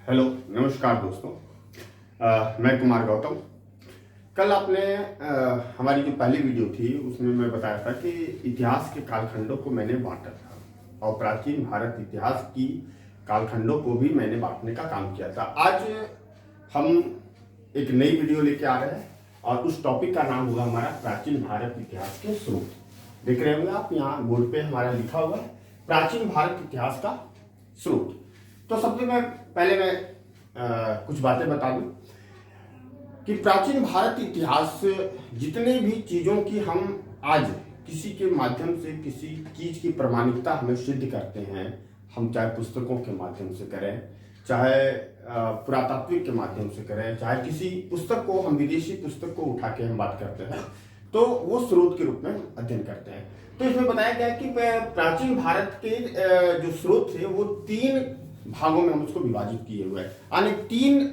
Hello नमस्कार दोस्तों। मैं कुमार गौतम। कल आपने हमारी जो पहली वीडियो थी उसमें मैं बताया था कि इतिहास के कालखंडों को मैंने बांटा था और प्राचीन भारत इतिहास की कालखंडों को भी मैंने बांटने का काम किया था। आज हम एक नई वीडियो लेके आ रहे हैं और उस टॉपिक का नाम होगा हमारा प्राचीन भारत इतिहास के स्रोत। देख रहे होंगे आप, यहाँ बोर्ड पे हमारा लिखा हुआ है प्राचीन भारत इतिहास का स्रोत। तो सबसे पहले मैं कुछ बातें बता दूं कि प्राचीन भारत इतिहास जितने भी चीजों की हम आज किसी के माध्यम से किसी चीज की प्रामाणिकता हमें सिद्ध करते हैं, हम चाहे पुस्तकों के माध्यम से करें, चाहे पुरातात्विक के माध्यम से करें, चाहे किसी पुस्तक को हम विदेशी पुस्तक को उठा के हम बात करते हैं तो वो स्रोत के रूप में अध्ययन करते हैं। तो इसमें बताया गया कि प्राचीन भारत के जो स्रोत थे वो 3 भागों में हम उसको विभाजित किए हुए हैं, यानी 3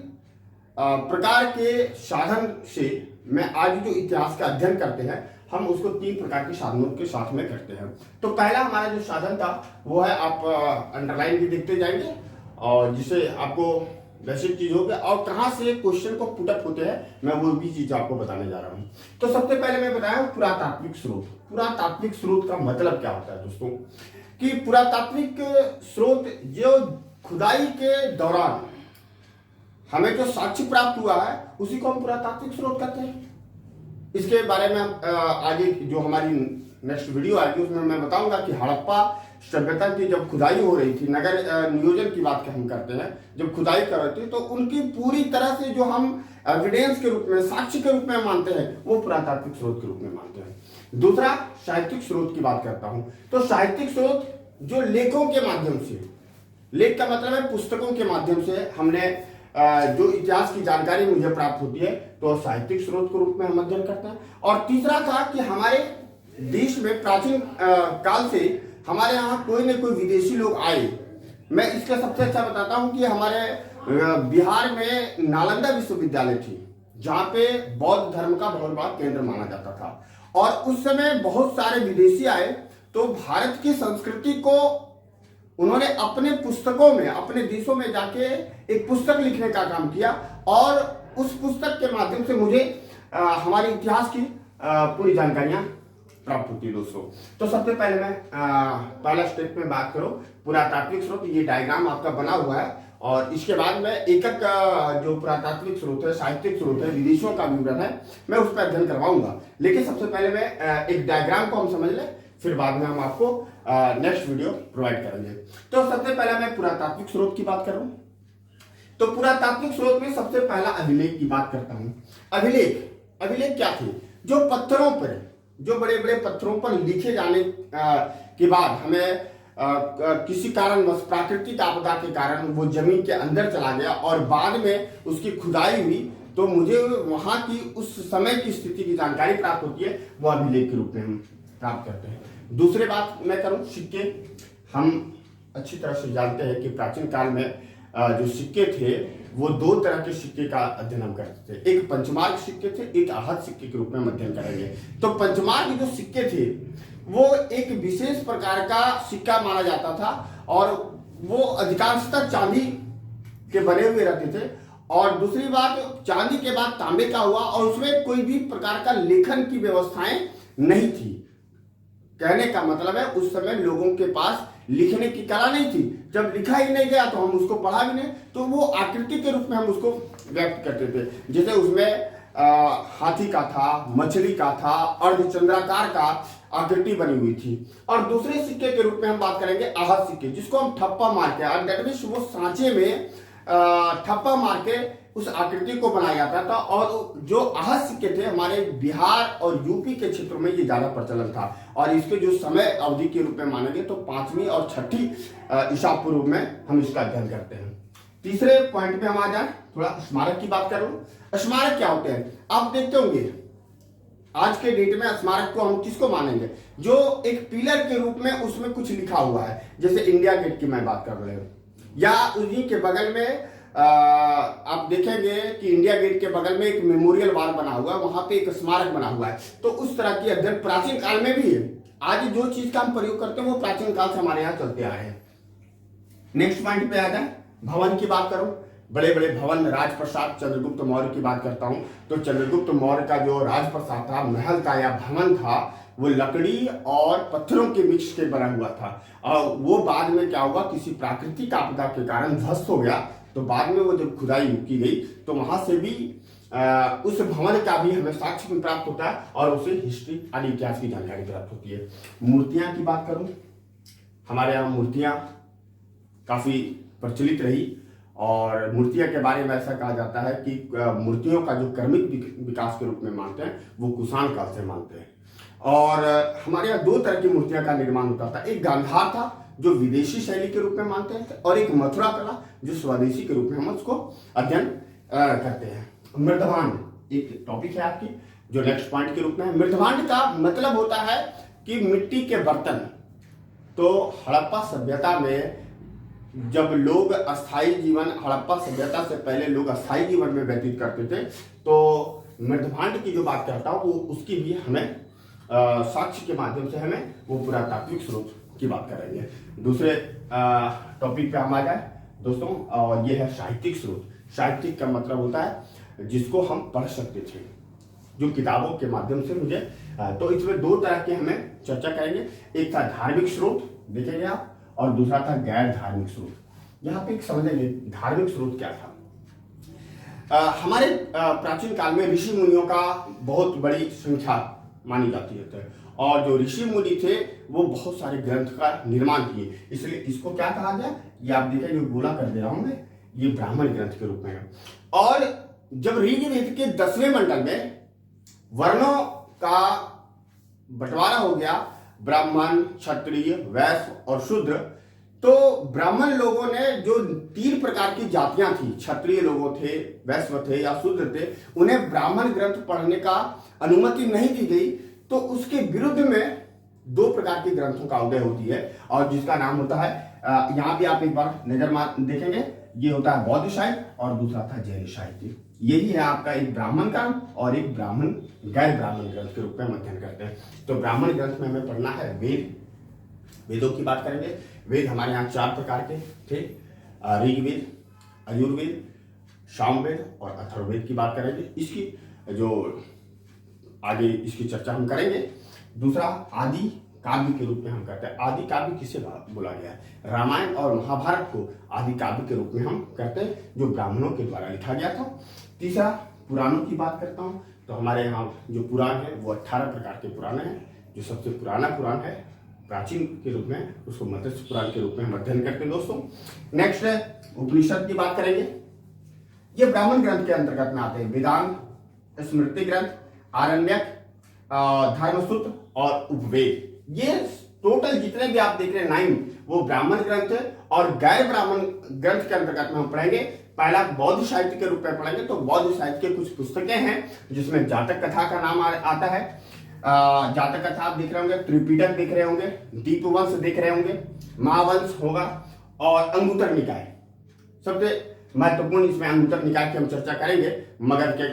प्रकार के साधन से मैं आज जो इतिहास का अध्ययन करते हैं हम उसको 3 प्रकार के साधनों के साथ में करते हैं। तो पहला हमारा जो साधन था वो है, आप अंडरलाइन भी देखते जाएंगे और जिससे आपको बेसिक चीज होगी और कहाँ से क्वेश्चन को पुटअप होते हैं मैं वो भी चीज आपको बताने जा रहा हूँ। तो सबसे पहले मैं बताया पुरातात्विक स्रोत। पुरातात्विक स्रोत का मतलब क्या होता है दोस्तों कि पुरातात्विक स्रोत जो खुदाई के दौरान हमें जो साक्ष्य प्राप्त हुआ है उसी को हम पुरातात्विक स्रोत कहते हैं। इसके बारे में आगे जो हमारी नेक्स्ट वीडियो आएगी उसमें मैं बताऊंगा कि हड़प्पा सभ्यता की जब खुदाई हो रही थी, नगर नियोजन की बात हम करते हैं, जब खुदाई कर रहे थे तो उनकी पूरी तरह से जो हम एविडेंस के रूप में, साक्ष्य के रूप में मानते हैं वो पुरातात्विक स्रोत के रूप में मानते हैं। दूसरा साहित्यिक स्रोत की बात करता हूं तो साहित्यिक स्रोत जो लेखों के माध्यम से, लेख का मतलब है पुस्तकों के माध्यम से हमने जो इतिहास की जानकारी मुझे प्राप्त होती है तो साहित्यिक स्रोत के रूप में हम अध्ययन करते हैं। और तीसरा था कि हमारे देश में प्राचीन काल से हमारे यहाँ कोई न कोई विदेशी लोग आए। मैं इसका सबसे अच्छा बताता हूँ कि हमारे बिहार में नालंदा विश्वविद्यालय थी जहाँ पे बौद्ध धर्म का बहुत बड़ा केंद्र माना जाता था और उस समय बहुत सारे विदेशी आए तो भारत की संस्कृति को उन्होंने अपने पुस्तकों में, अपने देशों में जाके एक पुस्तक लिखने का काम किया और उस पुस्तक के माध्यम से मुझे हमारे इतिहास की पूरी जानकारियां प्राप्त होती है दोस्तों। तो सबसे पहले मैं पहला स्टेप में बात करूं पुरातात्विक स्रोत। ये डायग्राम आपका बना हुआ है और इसके बाद में एक जो पुरातात्विक स्रोत है, साहित्यिक स्रोत है, विदेशों का विवरण है, मैं उस पर अध्ययन करवाऊंगा। लेकिन सबसे पहले मैं एक डायग्राम को हम समझ लें, फिर बाद में हम आपको नेक्स्ट वीडियो प्रोवाइड करेंगे। तो सबसे पहले मैं पुरातात्विक स्रोत की बात कर रहा हूं। तो पुरातात्विक स्रोत में सबसे पहला अभिलेख की बात करता हूं। अभिलेख क्या थे? जो पत्थरों पर, जो बड़े बड़े पत्थरों पर लिखे जाने के बाद हमें किसी कारणवश प्राकृतिक आपदा के कारण वो जमीन के अंदर चला गया और बाद में उसकी खुदाई हुई तो मुझे वहां की उस समय की स्थिति की जानकारी प्राप्त होती है, वो अभिलेख के रूप में हम प्राप्त करते हैं। दूसरी बात मैं करूं, सिक्के। हम अच्छी तरह से जानते हैं कि प्राचीन काल में जो सिक्के थे वो 2 तरह के सिक्के का अध्ययन हम करते थे। एक पंचमार्ग सिक्के थे, एक आहत सिक्के के रूप में हम अध्ययन करेंगे। तो पंचमार्ग जो सिक्के थे वो एक विशेष प्रकार का सिक्का माना जाता था और वो अधिकांशतः चांदी के बने हुए रहते थे। और दूसरी बात, चांदी के बाद तांबे का हुआ और उसमें कोई भी प्रकार का लेखन की व्यवस्थाएं नहीं थी। कहने का मतलब है उस समय लोगों के पास लिखने की कला नहीं थी। जब लिखा ही नहीं गया तो हम उसको पढ़ा भी नहीं, तो वो आकृति के रूप में हम उसको व्यक्त करते थे। जैसे उसमें हाथी का था, मछली का था, अर्धचंद्राकार का आकृति बनी हुई थी। और दूसरे सिक्के के रूप में हम बात करेंगे आहत सिक्के, जिसको हम ठप्पा मार के, वो सांचे में ठप्पा मार के उस आकृति को बनाया जाता था। और जो आहत सिक्के थे हमारे बिहार और यूपी के क्षेत्रों में ये ज्यादा प्रचलन था और इसके जो समय अवधि के रूप में मानेंगे तो 5वीं और 6ठी ईसा पूर्व में हम इसका अध्ययन करते हैं। तीसरे पॉइंट पे हम आ जाए, थोड़ा स्मारक की बात करूं। स्मारक क्या होते हैं आप देखते होंगे। आज के डेट में स्मारक को हम किसको मानेंगे? जो एक पिलर के रूप में उसमें कुछ लिखा हुआ है, जैसे इंडिया गेट की मैं बात कर रहे हूँ, या उन्हीं के बगल में आप देखेंगे कि इंडिया गेट के बगल में एक मेमोरियल वॉल बना हुआ है, वहां पे एक स्मारक बना हुआ है। तो उस तरह की अध्ययन प्राचीन काल में भी है। आज जो चीज का हम प्रयोग करते हैं वो प्राचीन काल से हमारे यहाँ चलते आ रहे हैं। नेक्स्ट पॉइंट पे आ जाए, भवन की बात करूं। बड़े बड़े भवन, राजप्रसाद, चंद्रगुप्त मौर्य की बात करता हूँ तो चंद्रगुप्त मौर्य का जो राजप्रसाद था, महल था या भवन था, वो लकड़ी और पत्थरों के मिक्स के बना हुआ था। और वो बाद में क्या हुआ, किसी प्राकृतिक आपदा के कारण ध्वस्त हो गया। तो बाद में वो जब खुदाई की गई तो वहां से भी उस भवन का भी हमें साक्ष्य प्राप्त होता है और उसे हिस्ट्री आदि इतिहास की जानकारी प्राप्त होती है। मूर्तियां की बात करूं, हमारे यहाँ मूर्तियां काफी प्रचलित रही और मूर्तियां के बारे में ऐसा कहा जाता है कि मूर्तियों का जो क्रमिक विकास के रूप में मानते हैं वो कुषाण काल से मानते हैं। और हमारे यहाँ दो तरह की मूर्तियां का निर्माण होता था। एक गांधार था जो विदेशी शैली के रूप में मानते हैं और एक मथुरा कला जो स्वदेशी के रूप में हम उसको अध्ययन करते हैं। मृदभांड एक टॉपिक है आपकी जो नेक्स्ट पॉइंट के रूप में है। मृदभांड का मतलब होता है कि मिट्टी के बर्तन। तो हड़प्पा सभ्यता में जब लोग अस्थाई जीवन, हड़प्पा सभ्यता से पहले लोग अस्थाई जीवन में व्यतीत करते थे, तो मृदभांड की जो बात करता हूँ वो उसकी भी हमें साक्ष्य के माध्यम से हमें वो पुरातात्विक स्रोत की बात करेंगे। दूसरे टॉपिक पे हम आ जाए दोस्तों, और ये है साहित्यिक स्रोत। साहित्यिक का मतलब होता है जिसको हम पढ़ सकते थे, जो किताबों के माध्यम से मुझे तो इसमें दो तरह के हमें चर्चा करेंगे। एक था धार्मिक स्रोत देखेंगे आप, और दूसरा था गैर धार्मिक स्रोत। यहाँ पे एक समझेंगे धार्मिक स्रोत क्या था। हमारे प्राचीन काल में ऋषि मुनियों का बहुत बड़ी संख्या मानी जाती है और जो ऋषि मुनि थे वो बहुत सारे ग्रंथ का निर्माण किए, इसलिए इसको क्या कहा गया, ये आप देखेंगे गोला कर दे रहा हूं मैं, ये ब्राह्मण ग्रंथ के रूप में है। और जब ऋग्वेद के 10वें मंडल में वर्णों का बंटवारा हो गया, ब्राह्मण, क्षत्रिय, वैश्य और शूद्र, तो ब्राह्मण लोगों ने जो 3 प्रकार की जातियां थी, क्षत्रिय लोगों थे, वैश्य थे या शूद्र थे, उन्हें ब्राह्मण ग्रंथ पढ़ने का अनुमति नहीं दी गई। तो उसके विरुद्ध में 2 प्रकार के ग्रंथों का उदय होती है और जिसका नाम होता है, यहाँ भी आप एक बार नजर मार देखेंगे, ये होता है बौद्ध साहित्य और दूसरा था जैन साहित्य। यही है आपका एक ब्राह्मण ग्रंथ और एक ब्राह्मण गैर ब्राह्मण ग्रंथ के रूप में हम अध्ययन करते हैं। तो ब्राह्मण ग्रंथ में हमें पढ़ना है वेद, वेदों की बात करेंगे। वेद हमारे यहाँ 4 प्रकार के थे, ऋग्वेद, यजुर्वेद, सामवेद और अथर्ववेद की बात करेंगे। इसकी जो आगे इसकी चर्चा हम करेंगे। दूसरा आदि काव्य के रूप में हम करते हैं। आदि काव्य किसे बोला गया है, रामायण और महाभारत को आदि काव्य के रूप में हम करते हैं जो ब्राह्मणों के द्वारा लिखा गया था। तीसरा पुराणों की बात करता हूँ तो हमारे यहाँ जो पुराण है वो 18 प्रकार के पुराण हैं। जो सबसे पुराना पुराण है प्राचीन के रूप में, उसको मत्स्य पुराण के रूप में हम अध्ययन करते हैं दोस्तों। नेक्स्ट है उपनिषद की बात करेंगे। ये ब्राह्मण ग्रंथ के अंतर्गत में आते हैं। वेदांत, स्मृति ग्रंथ, आरण्यक, धर्मसूत्र और उपवेद, ये टोटल जितने भी आप देख रहे हैं 9 वो ब्राह्मण ग्रंथ है। और गैर ब्राह्मण ग्रंथ के अंतर्गत में हम पढ़ेंगे, पहला बौद्ध साहित्य के रूप में पढ़ेंगे। तो बौद्ध साहित्य के कुछ पुस्तकें हैं जिसमें जातक कथा का नाम आता है। जातक कथा आप देख रहे होंगे, त्रिपिटक देख रहे होंगे, दीपवंश देख रहे होंगे, महावंश होगा और अंगुत्तर निकाय। सबसे महत्वपूर्ण इसमें अंगुत्तर निकाय की हम चर्चा करेंगे मगध के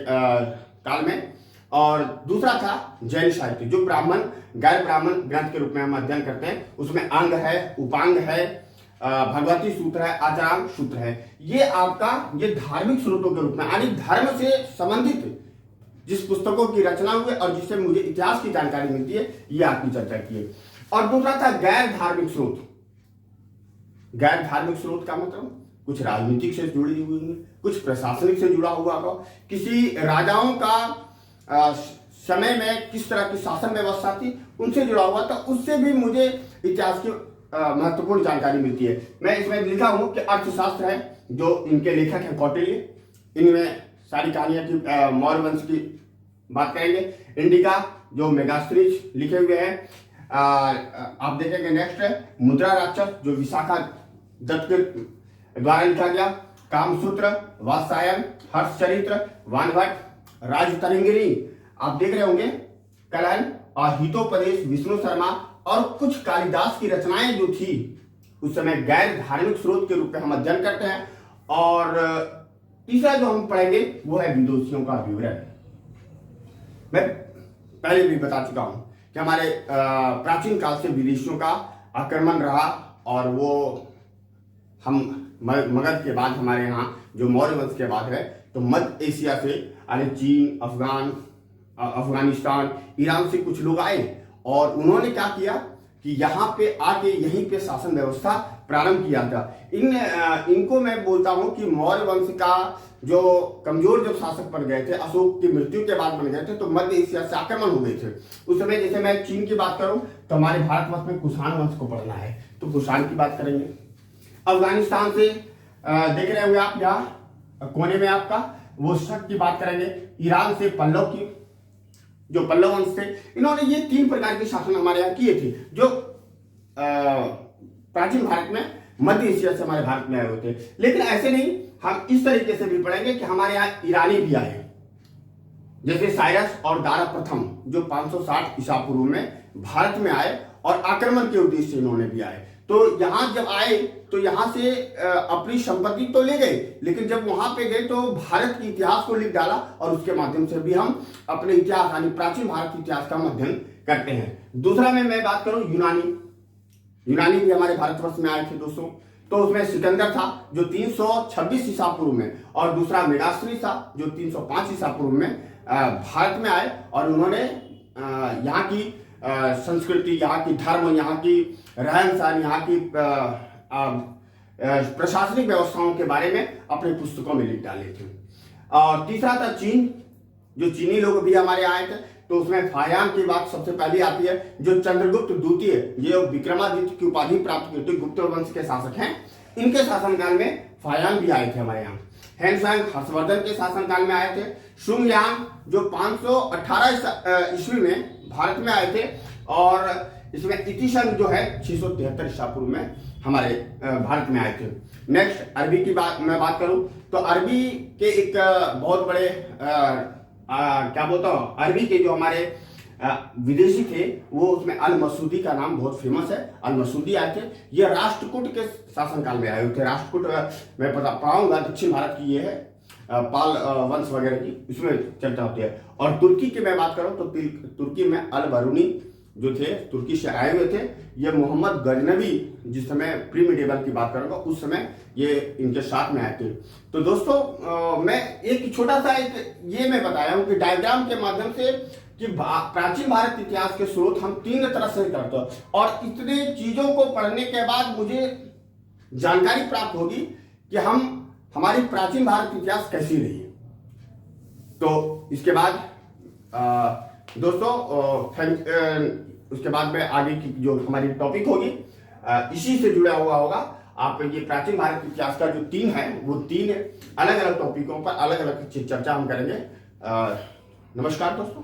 काल में। और दूसरा था जैन साहित्य जो ब्राह्मण गैर ब्राह्मण ग्रंथ के रूप में हम अध्ययन करते हैं। उसमें अंग है, उपांग है, भगवती सूत्र है, आचरांग सूत्र है। ये आपका ये धार्मिक स्रोतों के रूप में यानी धर्म से संबंधित जिस पुस्तकों की रचना हुई और जिससे मुझे इतिहास की जानकारी मिलती है, ये आपकी चर्चा की है। और दूसरा था गैर धार्मिक स्रोत। गैर धार्मिक स्रोत का मतलब कुछ राजनीतिक से जुड़ी हुई, कुछ प्रशासनिक से जुड़ा हुआ होगा, किसी राजाओं का समय में किस तरह की शासन व्यवस्था थी उनसे जुड़ा हुआ था, उससे भी मुझे इतिहास की महत्वपूर्ण जानकारी मिलती है। मैं इसमें लिखा हूं कि अर्थशास्त्र है जो इनके लेखक हैं कौटिल्य, इनमें सारी कहानियां की मौर्य वंश की बात करेंगे। इंडिका जो मेगास्त्रीज लिखे हुए हैं, आप देखेंगे। नेक्स्ट है मुद्रा राक्षस जो विशाखा दत्त के द्वारा लिखा गया, कामसूत्र, वात्सायन, हर्षचरित्र, वानभट्ट, राजतरंगिणी आप देख रहे होंगे, कलन और हितोपदेश विष्णु शर्मा और कुछ कालिदास की रचनाएं जो थी उस समय गैर धार्मिक स्रोत के रूप में हम अध्ययन करते हैं। और तीसरा जो हम पढ़ेंगे वो है विदुषियों का विवरण। मैं पहले भी बता चुका हूं कि हमारे प्राचीन काल से विदेशियों का आक्रमण रहा और वो हम मगध के बाद हमारे यहाँ जो मौर्य वंश के बाद है, तो मध्य एशिया से अरे चीन, अफगानिस्तान, ईरान से कुछ लोग आए और उन्होंने क्या किया कि यहाँ पे आके यहीं पे शासन व्यवस्था प्रारंभ किया था। इनको मैं बोलता हूँ कि मौर्य वंश का जो कमजोर जब शासक बन गए थे, अशोक की मृत्यु के बाद बन गए थे, तो मध्य एशिया से आक्रमण हो गए थे उस समय। जैसे मैं चीन की बात करूं तो हमारे भारतवर्ष में कुषाण वंश को पढ़ना है, तो कुषाण की बात करेंगे। अफगानिस्तान से देख रहे होंगे आप यहाँ कोने में आपका, वो शक की बात करेंगे। ईरान से पल्लव की, जो पल्लव वंश थे, इन्होंने ये 3 प्रकार के शासन हमारे यहाँ किए थे, जो प्राचीन भारत में मध्य एशिया से हमारे भारत में आए हुए थे। लेकिन ऐसे नहीं, हम इस तरीके से भी पढ़ेंगे कि हमारे यहाँ ईरानी भी आए, जैसे साइरस और दारा प्रथम, जो 560 ईसा पूर्व में भारत में आए और आक्रमण के उद्देश्य से इन्होंने भी आए। तो यहाँ जब आए तो यहाँ से अपनी संपत्ति तो ले गए, लेकिन जब वहां पे गए तो भारत के इतिहास को लिख डाला, और उसके माध्यम से भी हम अपने इतिहास यानी प्राचीन भारत के इतिहास का अध्ययन करते हैं। दूसरा में मैं बात करूं यूनानी भी हमारे भारतवर्ष में आए थे दोस्तों। तो उसमें सिकंदर था जो 326 ईसा पूर्व में, और दूसरा मेगास्त्री था जो 305 ईसा पूर्व में भारत में आए, और उन्होंने यहाँ की संस्कृति, यहाँ की धर्म, यहाँ की रहन सहन, यहाँ की प्रशासनिक व्यवस्थाओं के बारे में अपने पुस्तकों में लिख डाले थे। और तीसरा था चीन, जो चीनी लोग भी हमारे आए थे, तो उसमें फाह्यान की बात सबसे पहले आती है, जो चंद्रगुप्त द्वितीय, ये विक्रमादित्य की उपाधि प्राप्त करते गुप्त वंश के शासक हैं, इनके शासनकाल में फाह्यान भी आए थे हमारे यहाँ। हैंसुआंग हर्षवर्धन के शासनकाल में आए थे। शुंगयांग जो 518 ईस्वी में भारत में आए थे, और इसमें इतिशंग जो है 673 ईसा पूर्व में हमारे भारत में आए थे। नेक्स्ट अरबी की मैं बात करूं तो अरबी के एक बहुत बड़े क्या बोलता हूँ, अरबी के जो हमारे विदेशी थे, वो उसमें अल मसूदी का नाम बहुत फेमस है। अल मसूदी आए थे, ये राष्ट्रकूट के शासनकाल में आए हुए थे। राष्ट्रकूट मैं पढ़ाऊंगा, दक्षिण भारत की ये है, पाल वंश वगैरह की इसमें चर्चा होती है। और तुर्की की मैं बात करूं तो तुर्की में अल बरूनी जो थे, तुर्की से आए हुए थे। ये मोहम्मद गजनवी, जिस समय प्री मिडिवल की बात करूंगा, उस समय ये इनके साथ में आए थे। तो दोस्तों मैं एक छोटा सा ये मैं बताया हूं कि डायग्राम के माध्यम से कि प्राचीन भारत इतिहास के स्रोत हम 3 तरह से करते हैं, और इतने चीजों को पढ़ने के बाद मुझे जानकारी प्राप्त होगी कि हमारी प्राचीन भारत इतिहास कैसी रही है। तो इसके बाद दोस्तों उसके बाद में आगे की जो हमारी टॉपिक होगी इसी से जुड़ा हुआ होगा। आप ये प्राचीन भारत इतिहास का जो 3 है, वो 3 अलग अलग टॉपिकों पर अलग अलग चर्चा हम करेंगे। नमस्कार दोस्तों।